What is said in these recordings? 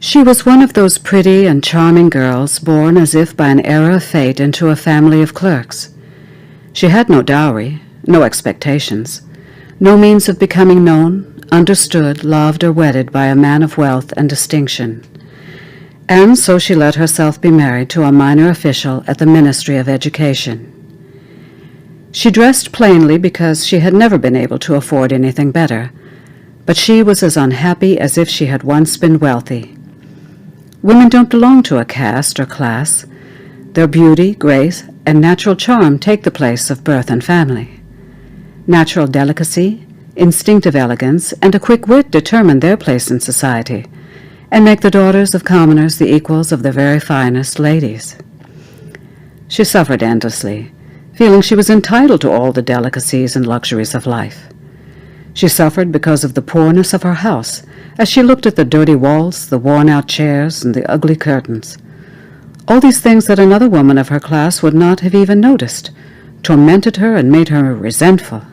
She was one of those pretty and charming girls born as if by an error of fate into a family of clerks. She had no dowry, no expectations, no means of becoming known, understood, loved, or wedded by a man of wealth and distinction. And so she let herself be married to a minor official at the Ministry of Education. She dressed plainly because she had never been able to afford anything better, but she was as unhappy as if she had once been wealthy. Women don't belong to a caste or class. Their beauty, grace, and natural charm take the place of birth and family. Natural delicacy, instinctive elegance, and a quick wit determine their place in society, and make the daughters of commoners the equals of the very finest ladies. She suffered endlessly, feeling she was entitled to all the delicacies and luxuries of life. She suffered because of the poorness of her house, as she looked at the dirty walls, the worn-out chairs, and the ugly curtains. All these things that another woman of her class would not have even noticed, tormented her and made her resentful.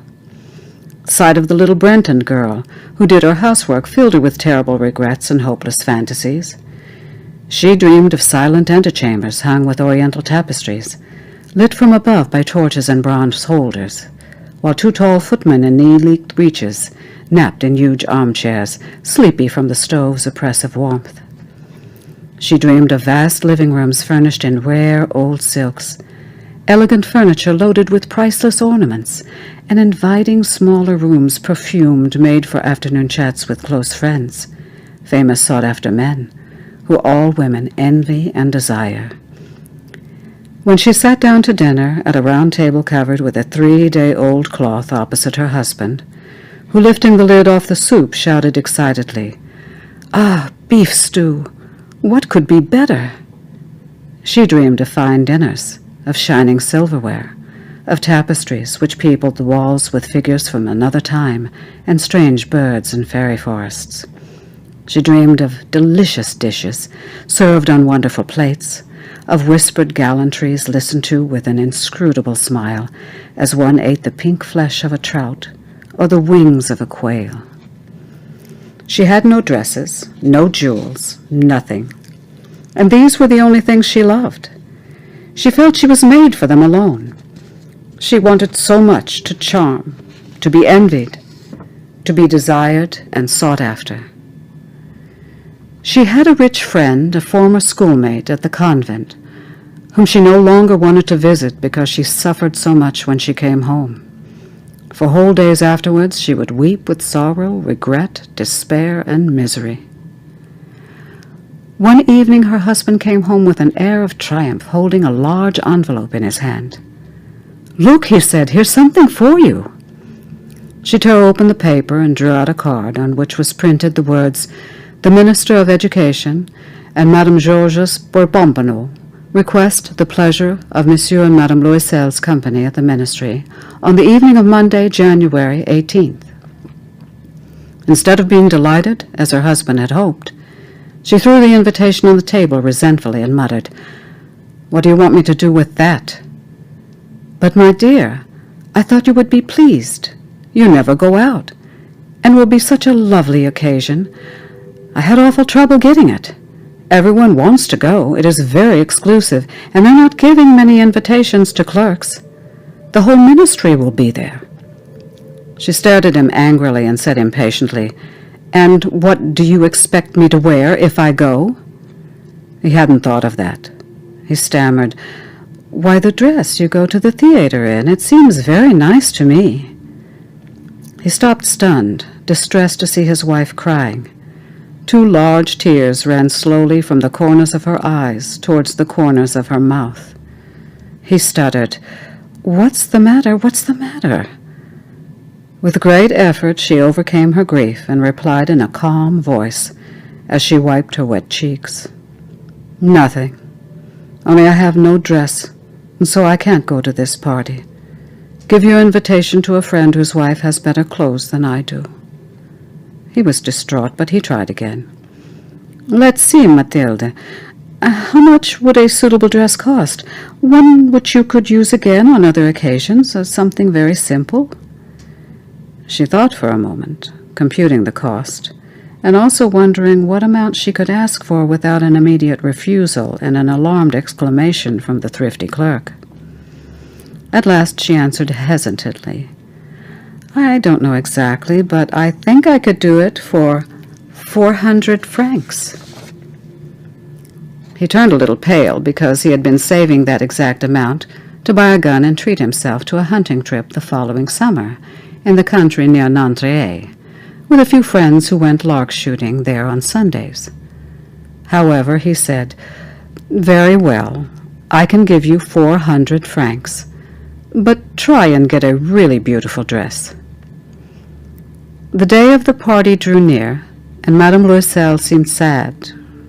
The sight of the little Brenton girl, who did her housework, filled her with terrible regrets and hopeless fantasies. She dreamed of silent antechambers hung with oriental tapestries, lit from above by torches and bronze holders, while two tall footmen in knee-leaked breeches napped in huge armchairs, sleepy from the stove's oppressive warmth. She dreamed of vast living rooms furnished in rare old silks, elegant furniture loaded with priceless ornaments, and inviting smaller rooms perfumed, made for afternoon chats with close friends, famous sought-after men, who all women envy and desire. When she sat down to dinner at a round table covered with a 3-day-old cloth opposite her husband, who, lifting the lid off the soup, shouted excitedly, "Ah, beef stew! What could be better?" She dreamed of fine dinners, of shining silverware, of tapestries which peopled the walls with figures from another time, and strange birds and fairy forests. She dreamed of delicious dishes served on wonderful plates, of whispered gallantries listened to with an inscrutable smile as one ate the pink flesh of a trout or the wings of a quail. She had no dresses, no jewels, nothing, and these were the only things she loved. She felt she was made for them alone. She wanted so much to charm, to be envied, to be desired and sought after. She had a rich friend, a former schoolmate at the convent, whom she no longer wanted to visit because she suffered so much when she came home. For whole days afterwards she would weep with sorrow, regret, despair, and misery. One evening her husband came home with an air of triumph, holding a large envelope in his hand. "Look," he said, "here's something for you." She tore open the paper and drew out a card on which was printed the words, "The Minister of Education and Madame Georges Pompano request the pleasure of Monsieur and Madame Loisel's company at the Ministry on the evening of Monday, January 18th. Instead of being delighted, as her husband had hoped, she threw the invitation on the table resentfully and muttered, "What do you want me to do with that?" "But, my dear, I thought you would be pleased. You never go out, and will be such a lovely occasion. I had awful trouble getting it. Everyone wants to go. It is very exclusive, and they're not giving many invitations to clerks. The whole ministry will be there." She stared at him angrily and said impatiently, "And what do you expect me to wear if I go?" He hadn't thought of that. He stammered, "Why, the dress you go to the theater in. It seems very nice to me." He stopped stunned, distressed to see his wife crying. 2 large tears ran slowly from the corners of her eyes towards the corners of her mouth. He stuttered, "What's the matter? What's the matter?" With great effort she overcame her grief and replied in a calm voice as she wiped her wet cheeks, "Nothing. Only I have no dress, and so I can't go to this party. Give your invitation to a friend whose wife has better clothes than I do." He was distraught, but he tried again. "Let's see, Mathilde. How much would a suitable dress cost? One which you could use again on other occasions, or something very simple?" She thought for a moment, computing the cost, and also wondering what amount she could ask for without an immediate refusal and an alarmed exclamation from the thrifty clerk. At last she answered hesitantly, "I don't know exactly, but I think I could do it for 400 francs. He turned a little pale because he had been saving that exact amount to buy a gun and treat himself to a hunting trip the following summer in the country near Nanterre, with a few friends who went lark shooting there on Sundays. However, he said, "Very well, I can give you 400 francs, but try and get a really beautiful dress." The day of the party drew near, and Madame Loisel seemed sad,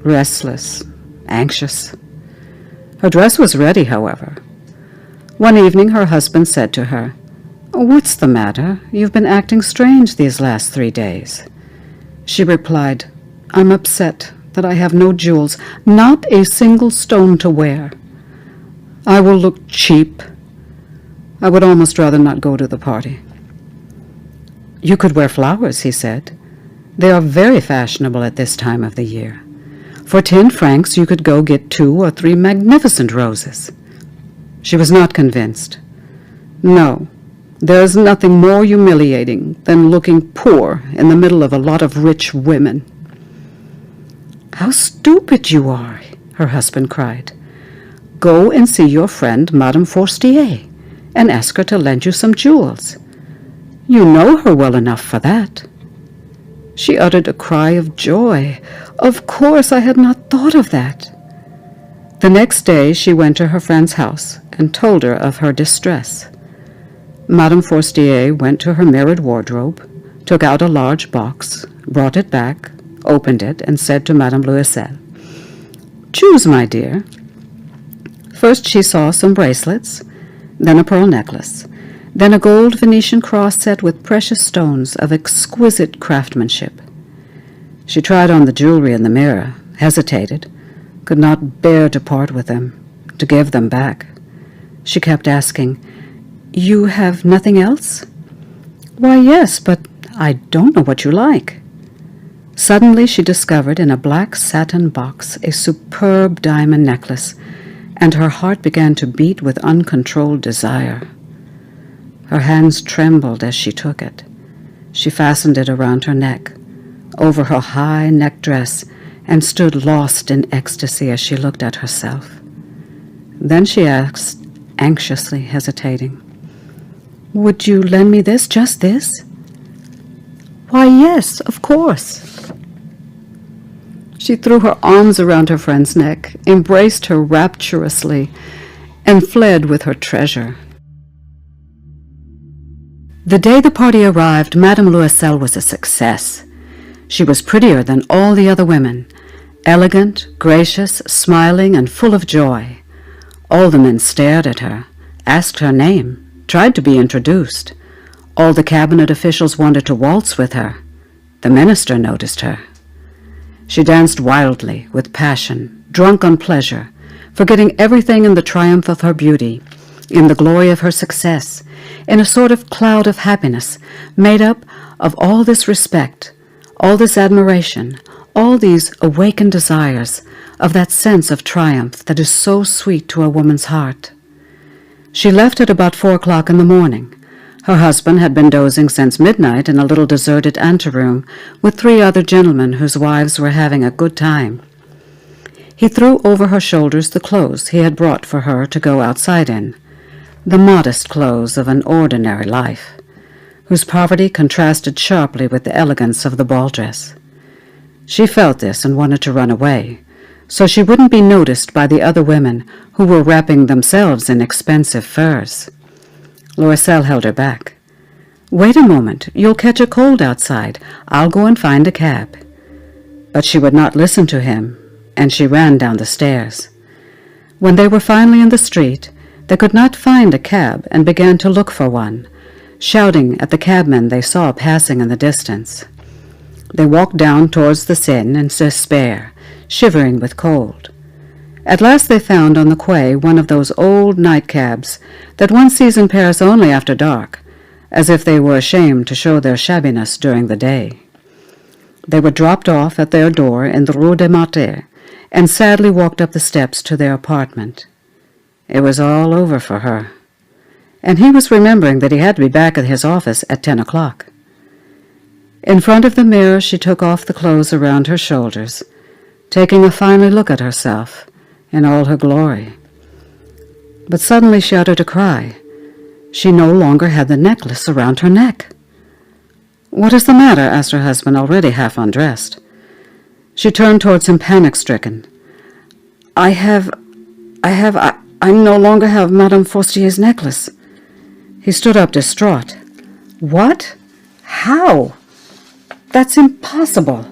restless, anxious. Her dress was ready, however. One evening her husband said to her, "What's the matter? You've been acting strange these last 3 days." She replied, "I'm upset that I have no jewels, not a single stone to wear. I will look cheap. I would almost rather not go to the party." "You could wear flowers," he said. "They are very fashionable at this time of the year. For 10 francs you could go get 2 or 3 magnificent roses." She was not convinced. "No, there is nothing more humiliating than looking poor in the middle of a lot of rich women." "How stupid you are," her husband cried. "Go and see your friend Madame Forestier and ask her to lend you some jewels. You know her well enough for that." She uttered a cry of joy. "Of course, I had not thought of that." The next day she went to her friend's house and told her of her distress. Madame Forestier went to her mirrored wardrobe, took out a large box, brought it back, opened it, and said to Madame Loisel, "Choose, my dear." First she saw some bracelets, then a pearl necklace, then a gold Venetian cross set with precious stones of exquisite craftsmanship. She tried on the jewelry in the mirror, hesitated, could not bear to part with them, to give them back. She kept asking, "You have nothing else?" "Why, yes, but I don't know what you like." Suddenly she discovered in a black satin box a superb diamond necklace, and her heart began to beat with uncontrolled desire. Her hands trembled as she took it. She fastened it around her neck, over her high neck dress, and stood lost in ecstasy as she looked at herself. Then she asked, anxiously hesitating, "Would you lend me this, just this?" "Why, yes, of course." She threw her arms around her friend's neck, embraced her rapturously, and fled with her treasure. The day the party arrived, Madame Loisel was a success. She was prettier than all the other women, elegant, gracious, smiling, and full of joy. All the men stared at her, asked her name, tried to be introduced. All the cabinet officials wanted to waltz with her. The minister noticed her. She danced wildly, with passion, drunk on pleasure, forgetting everything in the triumph of her beauty, in the glory of her success, in a sort of cloud of happiness, made up of all this respect, all this admiration, all these awakened desires, of that sense of triumph that is so sweet to a woman's heart. She left at about 4 o'clock in the morning. Her husband had been dozing since midnight in a little deserted anteroom with 3 other gentlemen whose wives were having a good time. He threw over her shoulders the clothes he had brought for her to go outside in, the modest clothes of an ordinary life, whose poverty contrasted sharply with the elegance of the ball dress. She felt this and wanted to run away, so she wouldn't be noticed by the other women who were wrapping themselves in expensive furs. Loisel held her back. "Wait a moment, you'll catch a cold outside. I'll go and find a cab." But she would not listen to him, and she ran down the stairs. When they were finally in the street, they could not find a cab and began to look for one, shouting at the cabmen they saw passing in the distance. They walked down towards the Seine in despair, shivering with cold. At last they found on the quay one of those old nightcabs that one sees in Paris only after dark, as if they were ashamed to show their shabbiness during the day. They were dropped off at their door in the Rue des Martyrs and sadly walked up the steps to their apartment. It was all over for her, and he was remembering that he had to be back at his office at 10 o'clock. In front of the mirror she took off the clothes around her shoulders, taking a final look at herself in all her glory. But suddenly she uttered a cry. She no longer had the necklace around her neck. "What is the matter?" asked her husband, already half undressed. She turned towards him panic-stricken. I no longer have Madame Forstier's necklace." He stood up distraught. "What? How? That's impossible."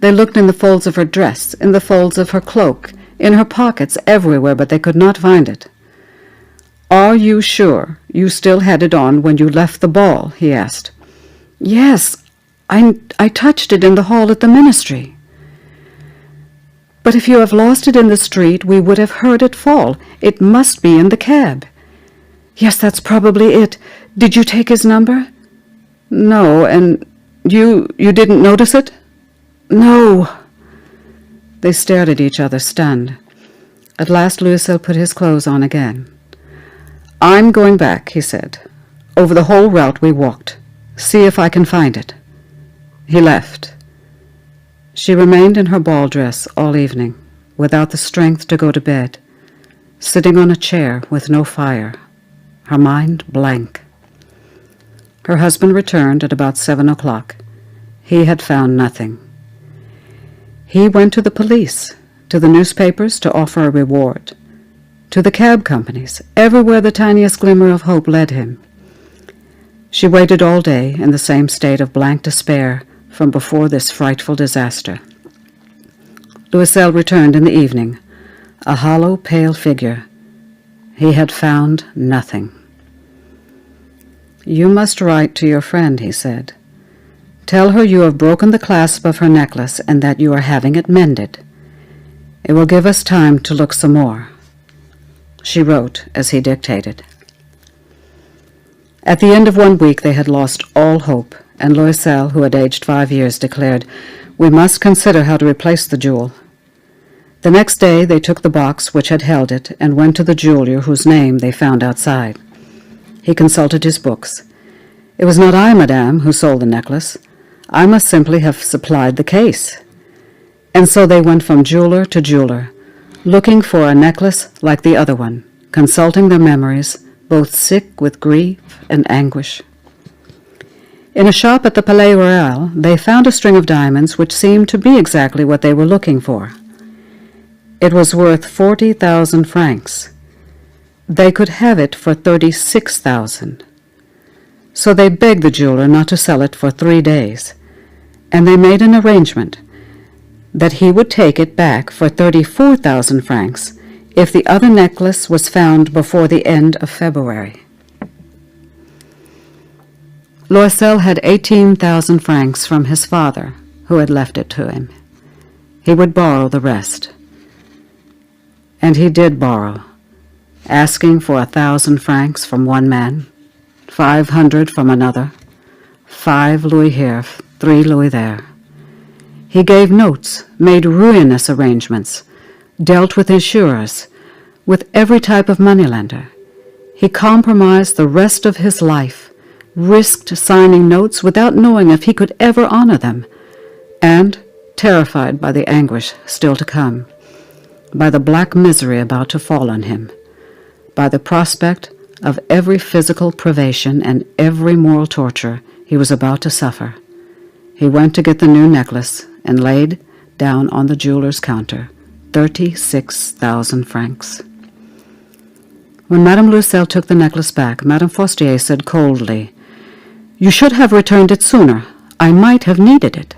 They looked in the folds of her dress, in the folds of her cloak, in her pockets, everywhere, but they could not find it. "Are you sure you still had it on when you left the ball?" he asked. "Yes, I touched it in the hall at the ministry." "But if you have lost it in the street, we would have heard it fall. It must be in the cab." "Yes, that's probably it. Did you take his number?" "No, and you didn't notice it?" "No." They stared at each other, stunned. At last Louisel put his clothes on again. "I'm going back," he said. "Over the whole route we walked. See if I can find it." He left. She remained in her ball dress all evening, without the strength to go to bed, sitting on a chair with no fire, her mind blank. Her husband returned at about 7 o'clock. He had found nothing. He went to the police, to the newspapers to offer a reward, to the cab companies, everywhere the tiniest glimmer of hope led him. She waited all day in the same state of blank despair from before this frightful disaster. Louisel returned in the evening, a hollow, pale figure. He had found nothing. "You must write to your friend," he said. "Tell her you have broken the clasp of her necklace and that you are having it mended. It will give us time to look some more." She wrote as he dictated. At the end of 1 week they had lost all hope, and Louisel, who had aged 5 years, declared, "We must consider how to replace the jewel." The next day they took the box which had held it and went to the jeweler whose name they found outside. He consulted his books. "It was not I, madame, who sold the necklace. I must simply have supplied the case." And so they went from jeweler to jeweler, looking for a necklace like the other one, consulting their memories, both sick with grief and anguish. In a shop at the Palais Royal, they found a string of diamonds which seemed to be exactly what they were looking for. It was worth 40,000 francs. They could have it for 36,000. So they begged the jeweler not to sell it for 3 days, and they made an arrangement that he would take it back for 34,000 francs if the other necklace was found before the end of February. Louisel had 18,000 francs from his father, who had left it to him. He would borrow the rest. And he did borrow, asking for 1,000 francs from one man, 500 from another, 5 louis here, 3 louis there. He gave notes, made ruinous arrangements, dealt with insurers, with every type of moneylender. He compromised the rest of his life, risked signing notes without knowing if he could ever honor them, and, terrified by the anguish still to come, by the black misery about to fall on him, by the prospect of every physical privation and every moral torture he was about to suffer, he went to get the new necklace and laid down on the jeweler's counter 36,000 francs. When Madame Louisel took the necklace back, Madame Forstier said coldly, "You should have returned it sooner. I might have needed it."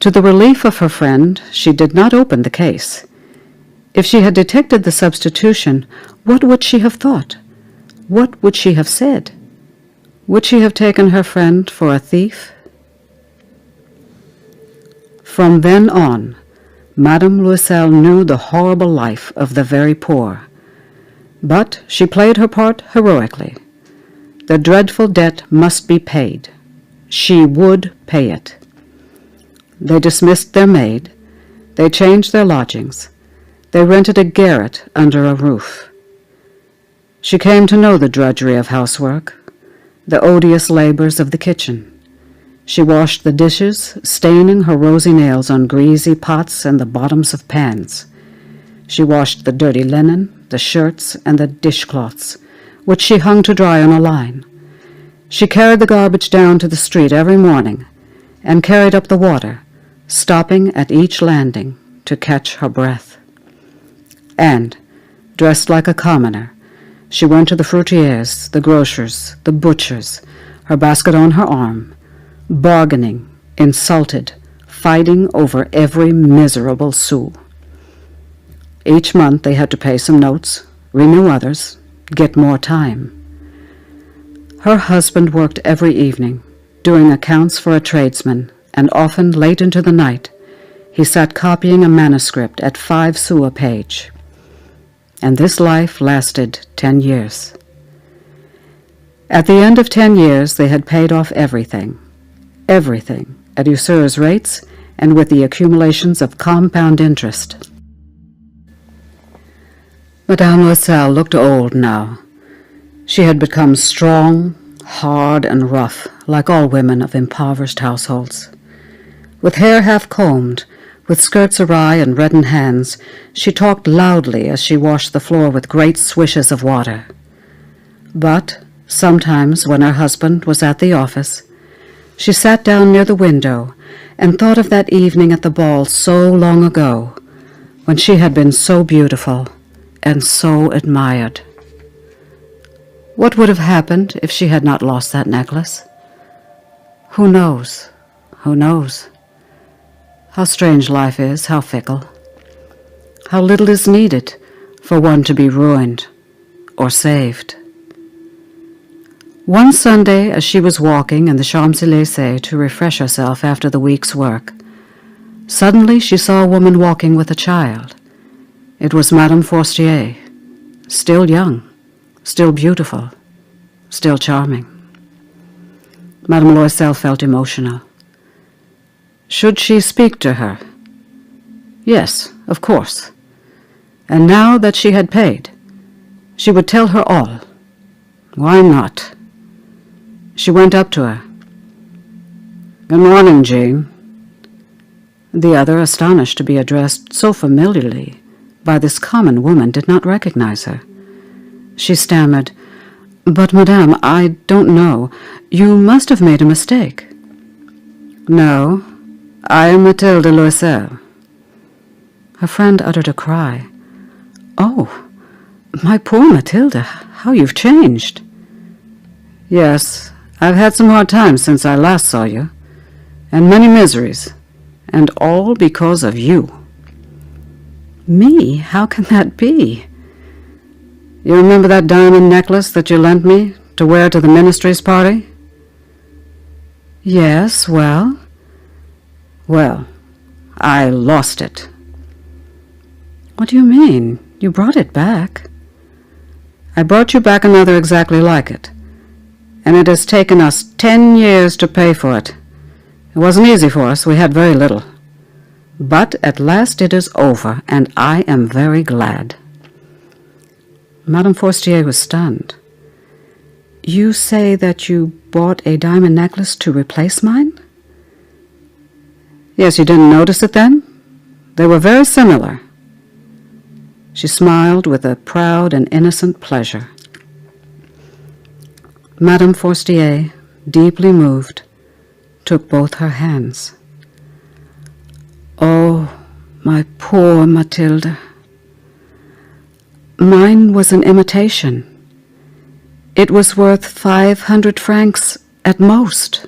To the relief of her friend, she did not open the case. If she had detected the substitution, what would she have thought? What would she have said? Would she have taken her friend for a thief? From then on, Madame Louisel knew the horrible life of the very poor. But she played her part heroically. The dreadful debt must be paid. She would pay it. They dismissed their maid. They changed their lodgings. They rented a garret under a roof. She came to know the drudgery of housework, the odious labors of the kitchen. She washed the dishes, staining her rosy nails on greasy pots and the bottoms of pans. She washed the dirty linen, the shirts, and the dishcloths, which she hung to dry on a line. She carried the garbage down to the street every morning, and carried up the water, stopping at each landing to catch her breath. And, dressed like a commoner, she went to the fruiterers, the grocers, the butchers, her basket on her arm, bargaining, insulted, fighting over every miserable sou. Each month they had to pay some notes, renew others, get more time. Her husband worked every evening, doing accounts for a tradesman, and often late into the night he sat copying a manuscript at 5 sous a page. And this life lasted 10 years. At the end of 10 years they had paid off everything, at usurer's rates and with the accumulations of compound interest. Madame Loisel looked old now. She had become strong, hard, and rough, like all women of impoverished households. With hair half-combed, with skirts awry and reddened hands, she talked loudly as she washed the floor with great swishes of water. But sometimes, when her husband was at the office, she sat down near the window and thought of that evening at the ball so long ago, when she had been so beautiful and so admired. What would have happened if she had not lost that necklace? Who knows? Who knows? How strange life is, how fickle. How little is needed for one to be ruined or saved. One Sunday, as she was walking in the Champs-Élysées to refresh herself after the week's work, suddenly she saw a woman walking with a child. It was Madame Forestier, still young, still beautiful, still charming. Madame Loisel felt emotional. Should she speak to her? Yes, of course. And now that she had paid, she would tell her all. Why not? She went up to her. Good morning, Jean. The other, astonished to be addressed so familiarly by this common woman, did not recognize her. She stammered, But, madame, I don't know. You must have made a mistake. No, I am Mathilde Loisel. Her friend uttered a cry. Oh, my poor Mathilde, how you've changed. Yes, I've had some hard times since I last saw you, and many miseries, and all because of you. Me? How can that be? You remember that diamond necklace that you lent me to wear to the ministry's party? Yes, well? Well, I lost it. What do you mean? You brought it back. I brought you back another exactly like it, and it has taken us 10 years to pay for it. It wasn't easy for us. We had very little. But at last it is over, and I am very glad. Madame Forestier was stunned. You say that you bought a diamond necklace to replace mine? Yes, you didn't notice it then? They were very similar. She smiled with a proud and innocent pleasure. Madame Forestier, deeply moved, took both her hands. Oh, my poor Mathilde. Mine was an imitation. It was worth 500 francs at most.